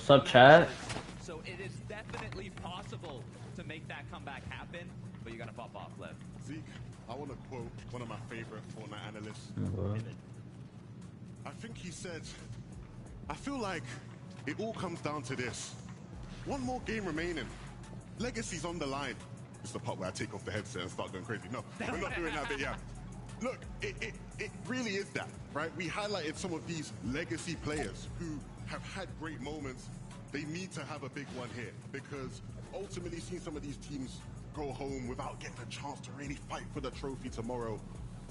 What's up, chat? So it is definitely possible to make that comeback happen, but you gotta pop off, Lev. Zeke, I want to quote one of my favorite Fortnite analysts. I think he said, I feel like it all comes down to this. One more game remaining. Legacy's on the line. It's the part where I take off the headset and start going crazy. No, we're not doing that bit yet. Look, it really is that, right? We highlighted some of these legacy players who have had great moments. They need to have a big one here because ultimately seeing some of these teams go home without getting a chance to really fight for the trophy tomorrow,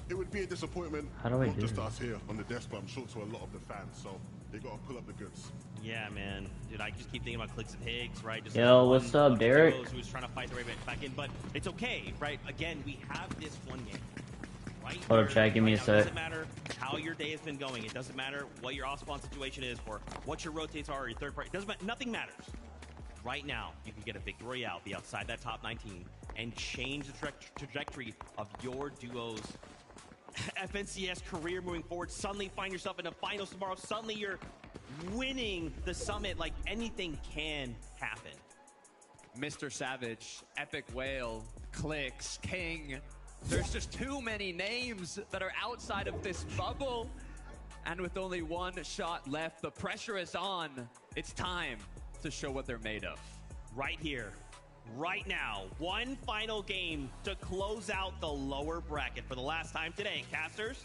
it would be a disappointment. How do I not do just this? us here on the desk, but I'm sure to a lot of the fans. So they got to pull up the goods. Yeah, man. Dude, I just keep thinking about Clicks and Higgs, right? Just Yo, what's up, Derek? Who was trying to fight the way back in, but it's okay, right? Again, we have this one game. Right Hold up, here, chat, give me a now. sec. It doesn't matter how your day has been going. It doesn't matter what your off-spawn situation is or what your rotates are or your third party. It doesn't matter. Nothing matters. Right now, you can get a Victory Royale, be outside that top 19, and change the trajectory of your duo's FNCS career moving forward. Suddenly find yourself in the finals tomorrow. Suddenly you're winning the summit. Like, anything can happen. Mr. Savage, Epic Whale, Clicks, King. There's just too many names that are outside of this bubble. And with only one shot left, the pressure is on. It's time to show what they're made of. Right here, right now, one final game to close out the lower bracket for the last time today. Casters,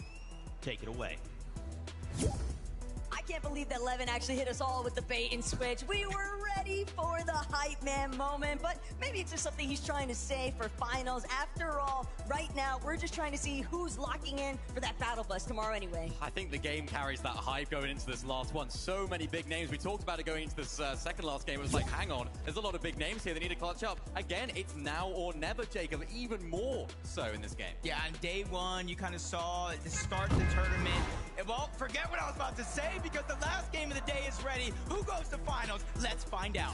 take it away. I can't believe that Levin actually hit us all with the bait and switch. We were ready for the hype man moment, but maybe it's just something he's trying to say for finals. After all, right now, we're just trying to see who's locking in for that battle bus tomorrow anyway. I think the game carries that hype going into this last one. So many big names. We talked about it going into this second last game. It was like, hang on, there's a lot of big names here. They need to clutch up. Again, it's now or never, Jacob, even more so in this game. Yeah, on day one, you kind of saw the start of the tournament. And well, forget what I was about to say because the last game of the day is ready. Who goes to finals? Let's find out.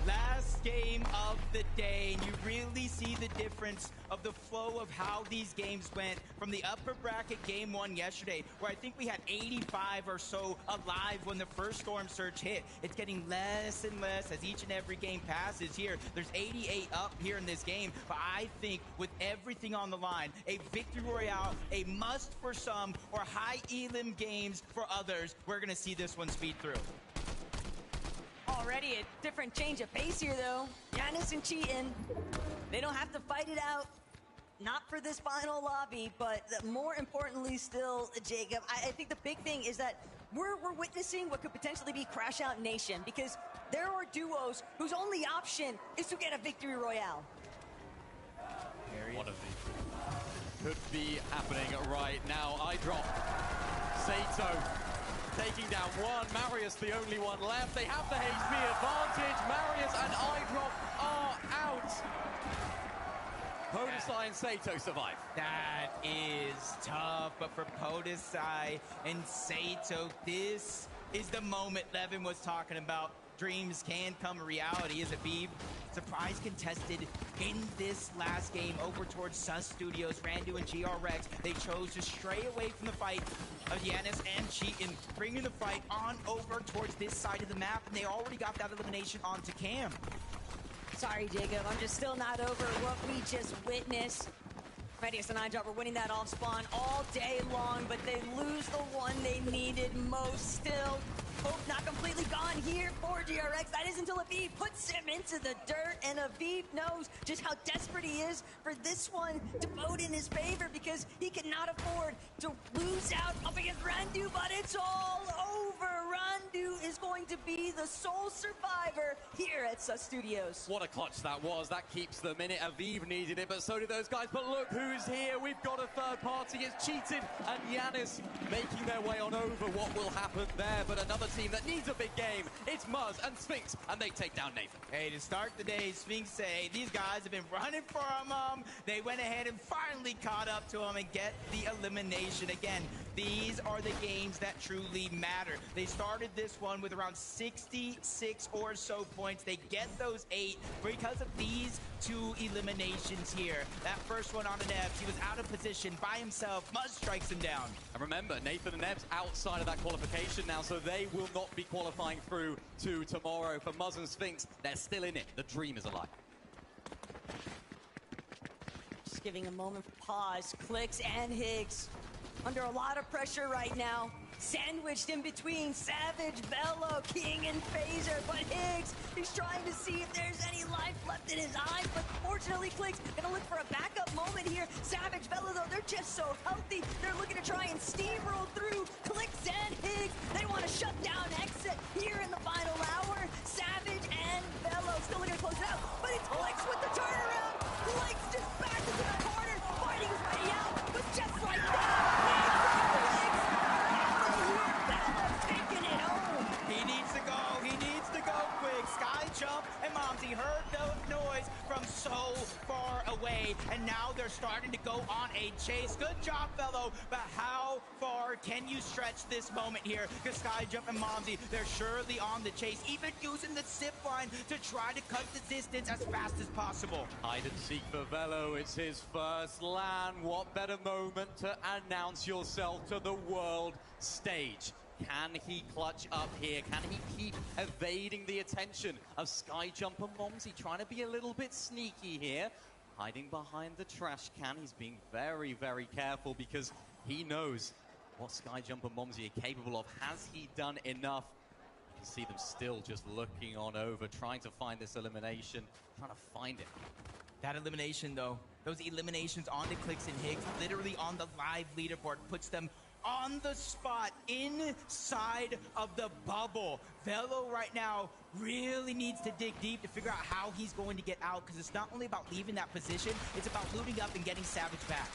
Last game of the day, and you really see the difference of the flow of how these games went from the upper bracket game one yesterday, where I think we had 85 or so alive when the first storm surge hit. It's getting less and less as each and every game passes here. There's 88 up here in this game, but I think with everything on the line, a Victory Royale, a must for some, or high elim games for others, we're gonna see this one speed through. Already a different change of pace here, though. Giannis and Cheatin', they don't have to fight it out. Not for this final lobby, but more importantly still, Jacob, I think the big thing is that we're witnessing what could potentially be Crash Out Nation, because there are duos whose only option is to get a Victory Royale. One of these could be happening right now. iDrop, Sato taking down one. Marius the only one left. They have the HP advantage. Marius and iDrop are out. Podesai and Sato survive. That is tough, but for Podesai and Sato, this is the moment Levin was talking about. Dreams can come reality. As a Beeb surprise contested in this last game over towards Sus Studios, Randu and GRX. They chose to stray away from the fight of Giannis and Cheatin', bringing the fight on over towards this side of the map, and they already got that elimination onto Cam. Sorry, Jacob, I'm just still not over what we just witnessed. Radius and iDrop were winning that off spawn all day long, but they lose the one they needed most. Still, hope not completely gone here for GRX. That is until Aviv puts him into the dirt, and Aviv knows just how desperate he is for this one to vote in his favor, because he cannot afford to lose out up against Randu, but it's all over. Randu is going to be the sole survivor here at Sus Studios. What a clutch that was. That keeps them in it. Aviv needed it, but so did those guys. But look who's here. We've got a third party. It's Cheatin' and Giannis making their way on over. What will happen there? But another team that needs a big game. It's Muzz and Sphinx, and they take down Nathan. Hey, to start the day, Sphinx say these guys have been running for him. They went ahead and finally caught up to him and get the elimination. Again, these are the games that truly matter. They started this one with around 66 or so points. They get those 8 because of these 2 eliminations here. That first one on an Nebs, he was out of position by himself. Muzz strikes him down. And remember, Nathan and Nebs outside of that qualification now, so they will not be qualifying through to tomorrow. For Muzz and Spinx, they're still in it. The dream is alive. Just giving a moment for pause. Clix and Higgs under a lot of pressure right now. Sandwiched in between Savage, Velo, King, and Phaser. But Higgs, he's trying to see if there's any life left in his eyes. But fortunately, Clix gonna look for a backup moment here. Savage, Velo, though, they're just so healthy. They're looking to try and steamroll through Clix and Higgs. They want to shut down Exit here in the final hour. Savage and Velo still looking to close it out. But it's Clix with the turnaround. Clix just back into the corner. Fighting his way out. But just like that, he needs to go quick. Sky Jump and Momsy heard the noise from so far away, and now they're starting to go on a chase. Good job, Velo, but how far can you stretch this moment here? Because Sky Jump and Momsy, they're surely on the chase, even using the zip line to try to cut the distance as fast as possible. Hide and seek for Velo. It's his first LAN. What better moment to announce yourself to the world stage? Can he clutch up here? Can he keep evading the attention of Sky Jump and Momsy? Trying to be a little bit sneaky here. Hiding behind the trash can. He's being very, very careful because he knows what Sky Jump and Momsy are capable of. Has he done enough? You can see them still just looking on over, trying to find this elimination, trying to find it. That elimination, though, those eliminations onto Clix and Higgs, literally on the live leaderboard, puts them on the spot inside of the bubble. Velo right now really needs to dig deep to figure out how he's going to get out, because it's not only about leaving that position, it's about looting up and getting Savage back.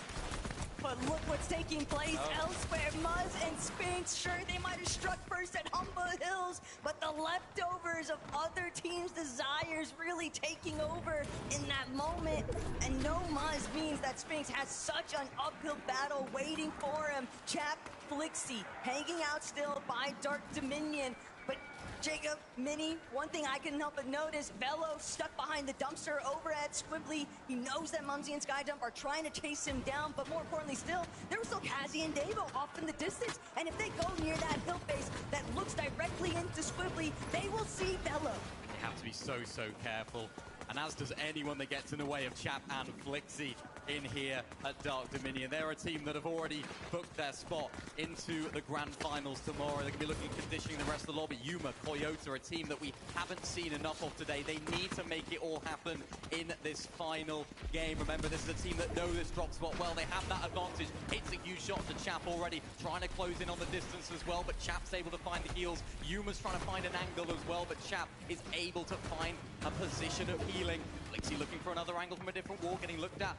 But look what's taking place elsewhere. Muzz and Spinx, sure, they might have struck first at Humble Hills, but the leftovers of other teams' desires really taking over in that moment. And no Muzz means that Spinx has such an uphill battle waiting for him. Chap, Flixie, hanging out still by Dark Dominion. But Jacob, Mini, one thing I couldn't help but notice, Velo stuck behind the dumpster over at Squibbly. He knows that Momsy and Skyjump are trying to chase him down, but more importantly still, there was still Kazi and Davo off in the distance. And if they go near that hill face that looks directly into Squibbly, they will see Velo. They have to be so, so careful. And as does anyone that gets in the way of Chap and Flixie in here at Dark Dominion. They're a team that have already booked their spot into the grand finals tomorrow. They're going to be looking at conditioning the rest of the lobby. Yuma, Koyota, a team that we haven't seen enough of today. They need to make it all happen in this final game. Remember, this is a team that know this drop spot well. They have that advantage. It's a huge shot to Chap already, trying to close in on the distance as well, but Chap's able to find the heals. Yuma's trying to find an angle as well, but Chap is able to find a position of healing. Flixie looking for another angle from a different wall, getting looked at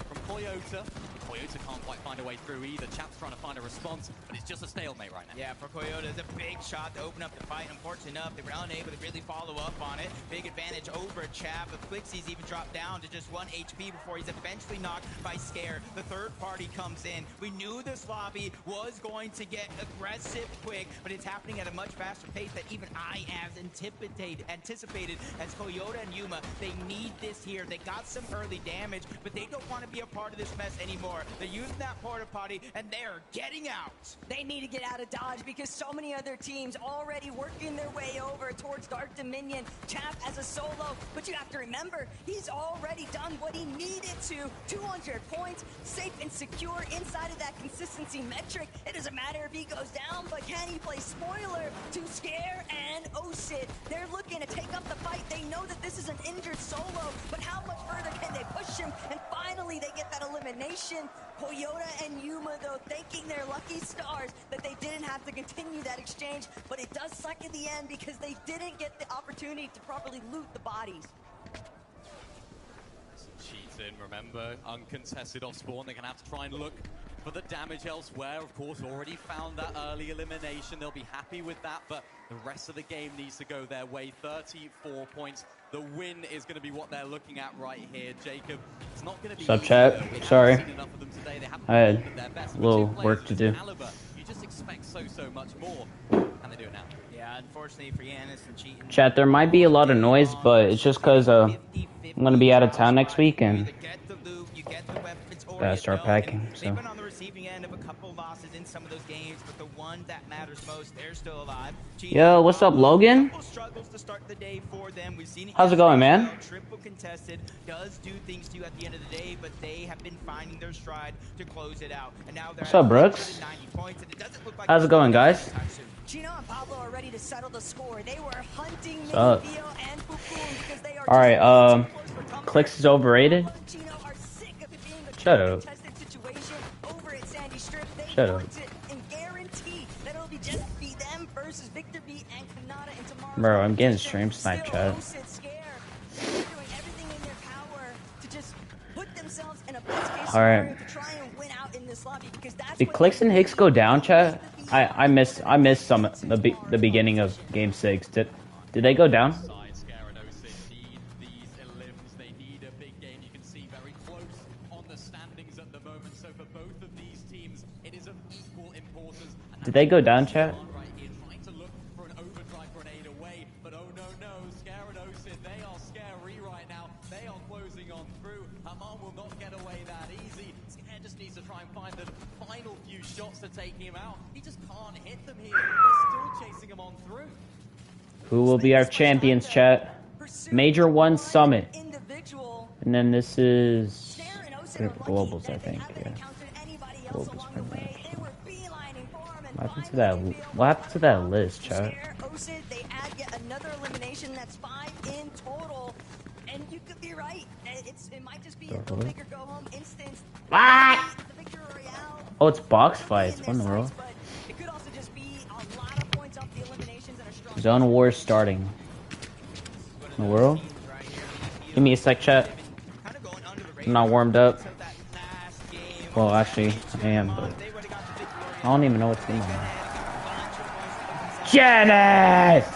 from Koyota. Koyota can't quite find a way through either. Chap's trying to find a response, but it's just a stalemate right now. Yeah, for Koyota, it's a big shot to open up the fight. Unfortunately enough, they were unable to really follow up on it. Big advantage over Chap, but Flixie's even dropped down to just 1 HP before he's eventually knocked by Scare. The third party comes in. We knew this lobby was going to get aggressive quick, but it's happening at a much faster pace than even I as anticipated as Koyota and Yuma. They need this here. They got some early damage, but they don't want to be a part of this mess anymore. They're using that porta potty, and they're getting out. They need to get out of Dodge because so many other teams already working their way over towards Dark Dominion. Chap as a solo, but you have to remember, he's already done what he needed to. 200 points, safe and secure inside of that consistency metric. It doesn't matter if he goes down, but can he play spoiler to Scare and Osid? They're looking to take up the fight. They know that this is an injured solo, but how much further can they push him? And finally, they get that elimination. Koyota and Yuma, though, thanking their lucky stars that they didn't have to continue that exchange, but it does suck in the end because they didn't get the opportunity to properly loot the bodies. Some cheats in, remember, uncontested off spawn. They're going to have to try and look for the damage elsewhere. Of course, already found that early elimination. They'll be happy with that, but the rest of the game needs to go their way. 34 points. The win is going to be what they're looking at right here, Jacob. It's not going to be What's up, chat? Sorry. Seen enough of them today. They haven't I had their best. a little work to do. Caliber, just expect so much more. And they do it now. Yeah, unfortunately for Giannis and cheating. Chat, there might be a lot of noise, but it's just because I'm going to be out of town next week and gotta start packing. So. They've been on the receiving end of a couple losses in some of those games, but the one that matters most, they're still alive. Yo, what's up, Logan? Struggles to start the day for them. We've seen it. How's it going, man? Triple contested does do things to you at the end of the day, but they have been finding their stride to close it out. And now they're what's up, Brooks? How's it going, guys? Chino and Pablo are ready to settle the score. They were hunting What's up? Theo and Pupoon because they are All right, Clicks is overrated. Chino are sick of it being a Shut up. contested situation over at Sandy Strip. They Shut want up. it and guarantee that it'll be just be them versus Victor B and Kanata and tomorrow. Bro, I'm getting stream sniped, Still, chat. Lucid Scare. They're doing everything in their power to just put themselves in a best case All right. scenario to try and win out in this lobby because that's Did what Clicks and Hicks go down, chat? I missed some the beginning of Game 6. Did they go down? Side Scarados need these elims. They need a big game. You can see very close on the standings at the moment. So for both of these teams, it is of equal importance. And Did they go down, chat? right here, trying to look for an overdrive grenade away, but oh no, Scarados, they are scary right now. They are closing on through. Haman will not get away that easy. Scare just needs to try and find the final few shots to take him out. He just can't hit them here. They're still chasing him on through. Who will be our champions, chat? Major 1 Summit. individual. And then this is Darren Osen are lucky Globals, that I they think. haven't Yeah. encountered anybody else Globals along the for way. They were beelining for him and What happened to finally that? revealed What happened to that list, chat? Scare, Osen, they add yet another elimination. That's 5 in total. And you could be right. It might just be a go big or go home instance. Ah! The Victory Royale Oh, it's box could be fights. in What in the their world? sights, but it could also just be a lot of points off the eliminations and a strong Zone War starting. In the world? Give me a sec, chat. I'm not warmed up. Well, actually, I am, but I don't even know what's going on. Janice!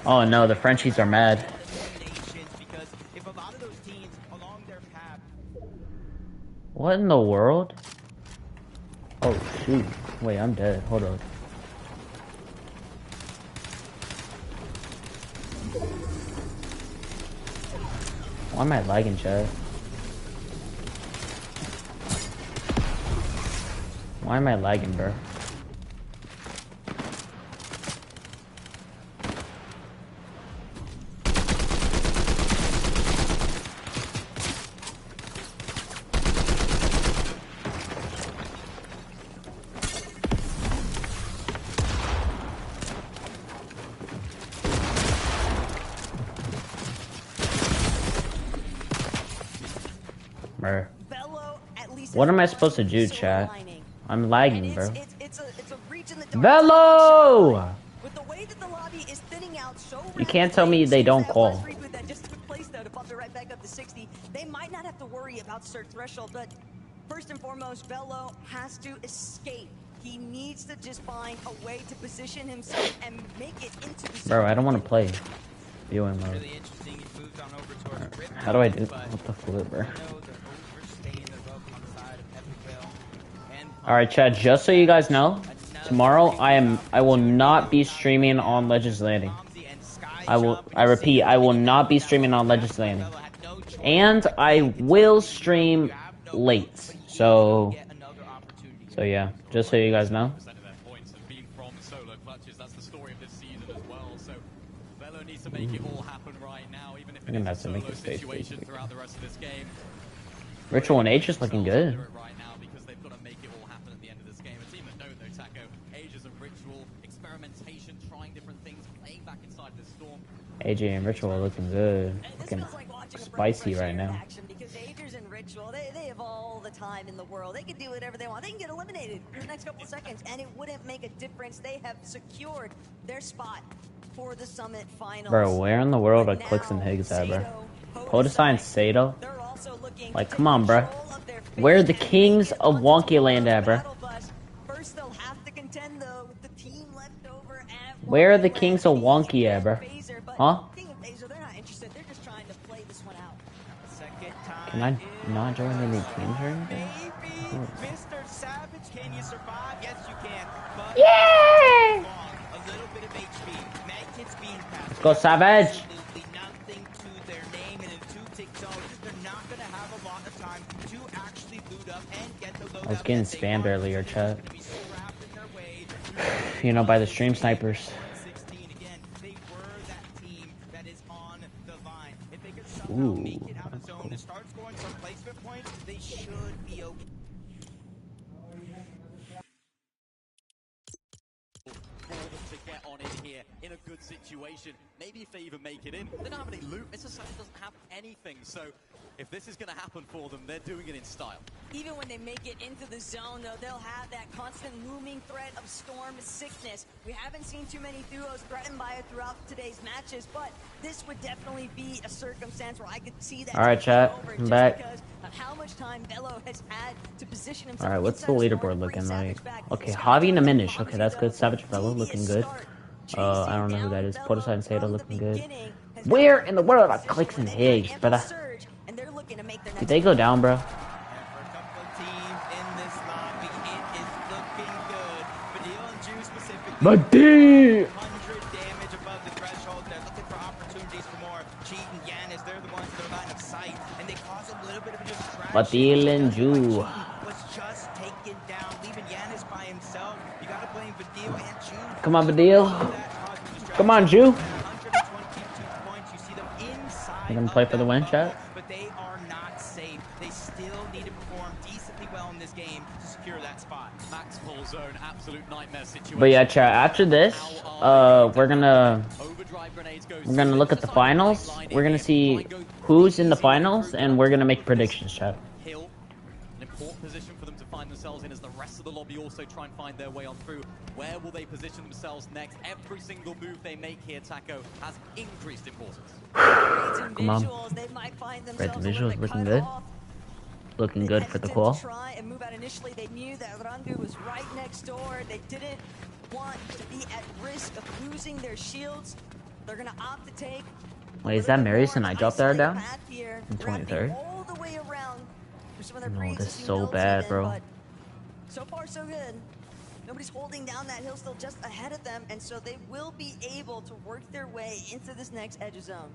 Oh no, the Frenchies are mad. What in the world? Oh shoot. Wait, I'm dead. Hold on. Why am I lagging, chat? Why am I lagging, bro? Bro. What am I supposed to do, chat? I'm lagging, bro. Velo! With the way that the lobby is thinning out so You can't tell me they don't call. That just took place though to bump it right back up to 60. They might not have to worry about cert threshold, but first and foremost, Velo has to escape. He needs to just find a way to position himself and make it into the Bro, I don't want to play. Viewing mode. Really interesting. He moved on over towards Rip. How do I do? What the flip, bro? Alright, chat, just so you guys know, tomorrow I will not be streaming on Legends Landing. I repeat, I will not be streaming on Legends Landing. And I will stream late. So yeah, just so you guys know. Percent of their points have been from solo clutches. That's the story of this season as well. So Velo needs to make it all happen right now, even if I'm it gonna is a have to make solo this face situation big. throughout the rest of this game. Ritual and H is looking good. Right now because they've got to make it all happen at the end of this game. A team that don't know Taco, Ages and Ritual, experimentation, trying different things, playing back inside the storm. AJ and Ritual are looking good. This Looking feels like watching a spicy breath of right fresh air now. in action because Agers and Ritual, they have all the time in the world. They can do whatever they want. They can get eliminated in the next couple of seconds, and it wouldn't make a difference. They have secured their spot for the Summit Finals. Bro, where in the world are But Clicks and now, Higgs at, bro? Sato, Podesai and Podesai, Sato? they're also looking Like, to come on, bro. control of their Where are fate the and kings make it of onto Wonky Land the at, bro? battle bus. First, they'll have to contend, though, with the team left over at Where are the Wonky kings Land. of Wonky at, bro? Phaser, but Huh? King of Phaser, they're not interested said, they're just trying to play this one out. Second time. Can I not join any teams or anything? Maybe. Mr. Savage, can you survive? Yes, you can. But Yay! a little bit of HP. Medkits being passed. Let's go, Savage! Absolutely nothing to their name in a two-tick zone. They're not going to have a lot of time to actually boot up and get the loadout. I was getting spammed earlier, chat. Gonna be so wrapped in their way. You know, by the stream snipers. 16 again. They were that team that is on the line. If they could somehow make it out of zone and start scoring some placement points, they should be okay. For them to get on in here in a good situation. Maybe if they even make it in. They don't have any loot. Mr. Savage doesn't have anything. So if this is going to happen for them, they're doing it in style. Even when they make it into the zone, though, they'll have that constant looming threat of storm sickness. We haven't seen too many duos threatened by it throughout today's matches, but this would definitely be a circumstance where I could see that. All right, chat. I'm back. Because of how much time Velo has had to position himself. Alright, what's the inside of leaderboard storm, looking bring like? Savage back. Okay, Scott Javi and Velo, Aminish. Okay, that's good. Savage Velo looking good. I don't know who that is. Prototype and Sato looking good. Where in the world are Clicks and Higgs, brother? Did they go down, bro? And for a couple of teams in this lobby, it is looking good. Badil and Juice specifically. Badil! 100 damage above the threshold. They're looking for opportunities for more. Cheat and Yanis, they're the ones that are line of sight. And they cause a little bit of a distraction. Badil and Ju. Was just taken down, leaving Yanis by himself. You gotta blame Badil and Juice. Come on, Badil. Come on, Ju. 122 points. You see them inside. You gonna play for the win, chat? But they are not safe. They still need to perform decently well in this game to secure that spot. Max full zone, absolute nightmare situation. But yeah, chat, after this, we're gonna Overdrive grenades goes look at the finals. We're gonna see who's in the finals, and we're gonna make predictions, chat. Hill, an important position for them to find themselves in as the rest of the lobby also try and find their way on through. Where will they position themselves next? Every single move they make here, Taco, has increased importance. Come on. They might find Right, the themselves a little visuals bit looking cut good. off. Looking They good for the hesitant call. to try and move out initially. They knew that Randu was right next door. They didn't want to be at risk of losing their shields. They're gonna opt to take. Wait, is that Marius and I dropped there down? In 23rd? All the way around for some of their No, this is pre-existing so builds bad, even, bro. but so far, so good. Nobody's holding down that hill, still just ahead of them, and so they will be able to work their way into this next edge of zone.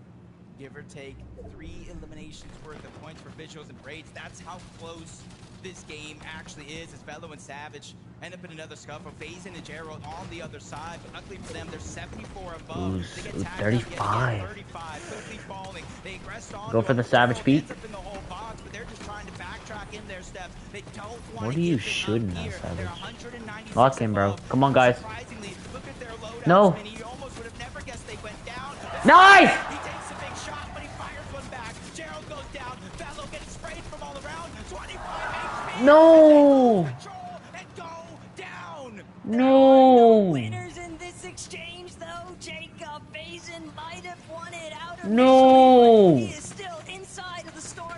Give or take 3 eliminations worth of points for Visuals and Braids. That's how close this game actually is, as Velo and Savage end up in another scuffle. FaZe and Gerald on the other side, but luckily for them, they're 74 above. They get tagged up yet again, 35. 35, quickly falling. They aggressed on Go for the Savage peak. ends up in the whole box, but they're just trying to backtrack in their steps. They don't want What to are you give it up shooting at, here. Savage? They're 196 Lock in, bro. above. Come on, guys. Surprisingly, look at their loadouts, No. and you almost would have never guessed they went down. Nice! He takes a big shot, but he fires one back. Gerald goes down. Velo getting sprayed from all around. 25 HP. No! Control and go down. No! Winners in this exchange, though, Jacob Faison might have won it out of No! He is still inside of the storm.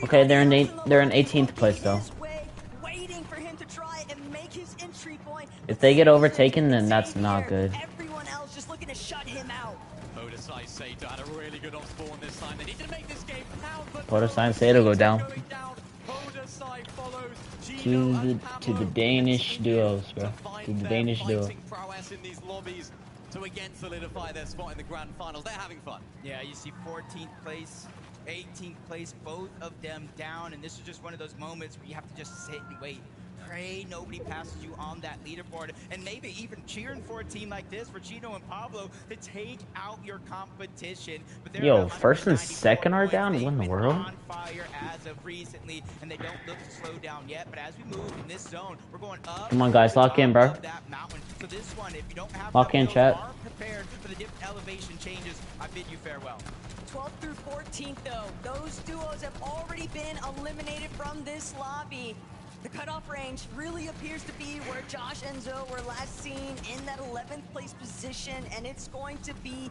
Okay, they're in Everybody else they're in the lobby 18th place though. his way, waiting for him to try and make his entry point. If they get overtaken, then that's not good. Everyone else just looking to shut him out. Podesai Sato had a really good off spawn this time. They need to make this game count, but Podesai and Sato go down. going down. Podesai follows To Gino the and Pablo Danish duos, bro. to find To the their Danish duo. fighting prowess in these lobbies to again solidify their spot in the grand finals. They're having fun. Yeah, you see 14th place, 18th place, both of them down, and this is just one of those moments where you have to just sit and wait. Pray nobody passes you on that leaderboard, and maybe even cheering for a team like this, for Gino and Pablo, to take out your competition. But they're Yo, at first and 194 second are points. down? They've What in the been world? on fire as of recently, and they don't look to slow down yet. But as we move in this zone, we're going up. Come on, guys, lock in, bro. of that mountain. So this one, if you don't have Lock in, enough chat. builds, are prepared for the different elevation changes, I bid you farewell. 12th through 14th, though, those duos have already been eliminated from this lobby. The cutoff range really appears to be where Josh and Zoe were last seen, in that 11th place position, and it's going to be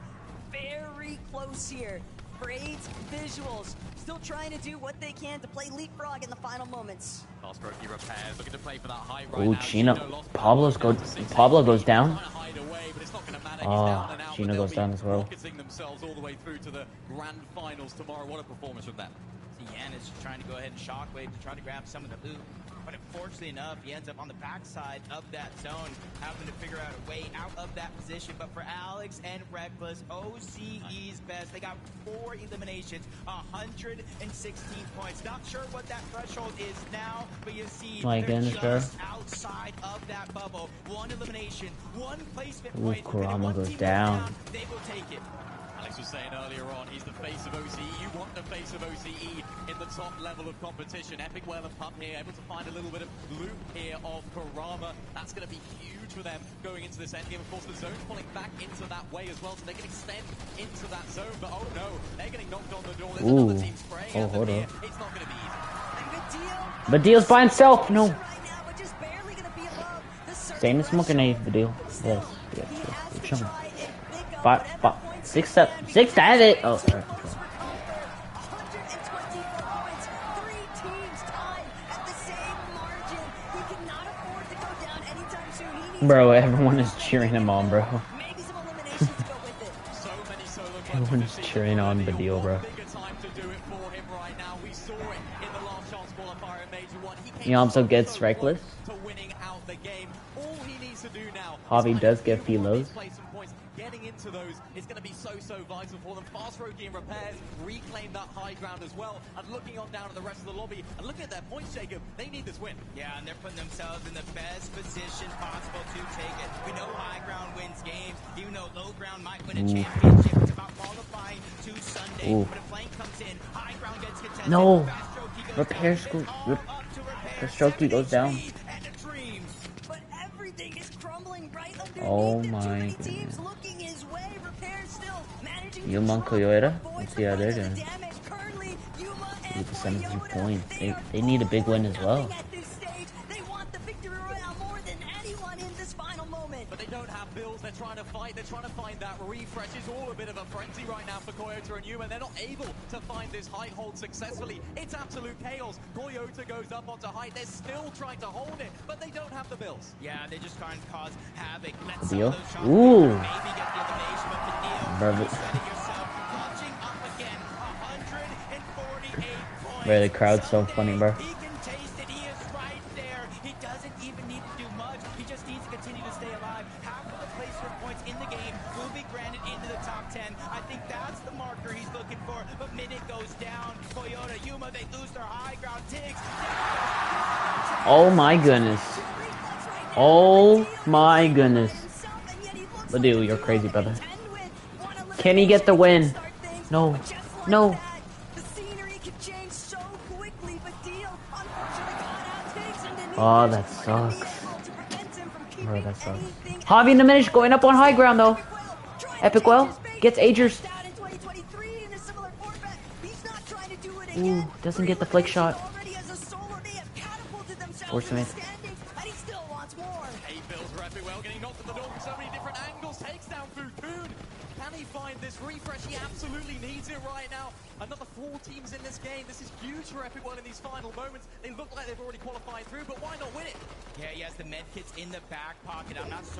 very close here great visuals. Still trying to do what they can to play leapfrog in the final moments. Fast rookie repairs, looking to play for that height right Ooh, now. Chino. Pablo goes down. Oh, Chino goes down as well. Rocketing themselves all the way through to the grand finals tomorrow. What a performance from them. Yannis trying to go ahead and shockwave to try to grab some of the loot. But unfortunately enough, he ends up on the backside of that zone, having to figure out a way out of that position. But for Alex and Reckless, OCE's best. They got 4 eliminations, 116 points. Not sure what that threshold is now, but you see they're just outside of that bubble. 1 elimination, 1 placement point. Kurama goes down. They will take it. Alex was saying earlier on, he's the face of OCE. You want the face of OCE in the top level of competition. Epic Whale and Pup here, able to find a little bit of loot here of Kurama. That's going to be huge for them going into this endgame. Of course, the zone's pulling back into that way as well, so they can extend into that zone. But oh no, they're getting knocked on the door. There's another team spraying at them here. It's not going to be easy. Badil's by himself. No. Same as smoking a Badil. Yes. Yes. 6 stab it. Oh, sorry. Bro, everyone is cheering him on, bro. Everyone is cheering on Badil, bro. Yamso gets Reckless. Javi does get Philos. Getting into those is going to be so vital for them. Fast Roki and repairs reclaim that high ground as well. And looking on down at the rest of the lobby and looking at their points, Jacob, they need this win. Yeah, and they're putting themselves in the best position possible to take it. We know high ground wins games, even though low ground might win a championship. It's about qualifying to Sunday. But if Flank comes in, high ground gets contested. No. Repair school. Stroky goes down. But everything is crumbling right underneath. Oh my goodness. Yuma and Koyoeda? Let's see how they're doing. With the 17 points. They need a big win as well. But they don't have bills, they're trying to fight, they're trying to find that refresh. It's all a bit of a frenzy right now for Koyota and Yuma. They're not able to find this height hold successfully. It's absolute chaos. Koyota goes up onto height. They're still trying to hold it, but they don't have the bills. Yeah, they just trying to cause havoc. Deal. Ooh. Maybe get the elimination, but the deal. Bro, the crowd's so funny, bro. He can taste it. He is right there. He doesn't even need to do much. He just needs to continue to stay alive. Half of the placement points in the game will be granted into the top 10. I think that's the marker he's looking for. But minute goes down. Koyota, Yuma, they lose their high ground. Tiggs. Oh my goodness. Oh my goodness. Badil, you're crazy, brother. Can he get the win? No. No. Oh, that sucks. Bro, that sucks. Javi and Diminish going up on high ground, though. Epic Well gets Agers. Ooh, doesn't get the flick shot. Forcing it. This refresh, he absolutely needs it right now. Another 4 teams in this game. This is huge for Epic World in these final moments. They look like they've already qualified through, but why not win it? Yeah, he has the med kits in the back pocket. I'm not certain.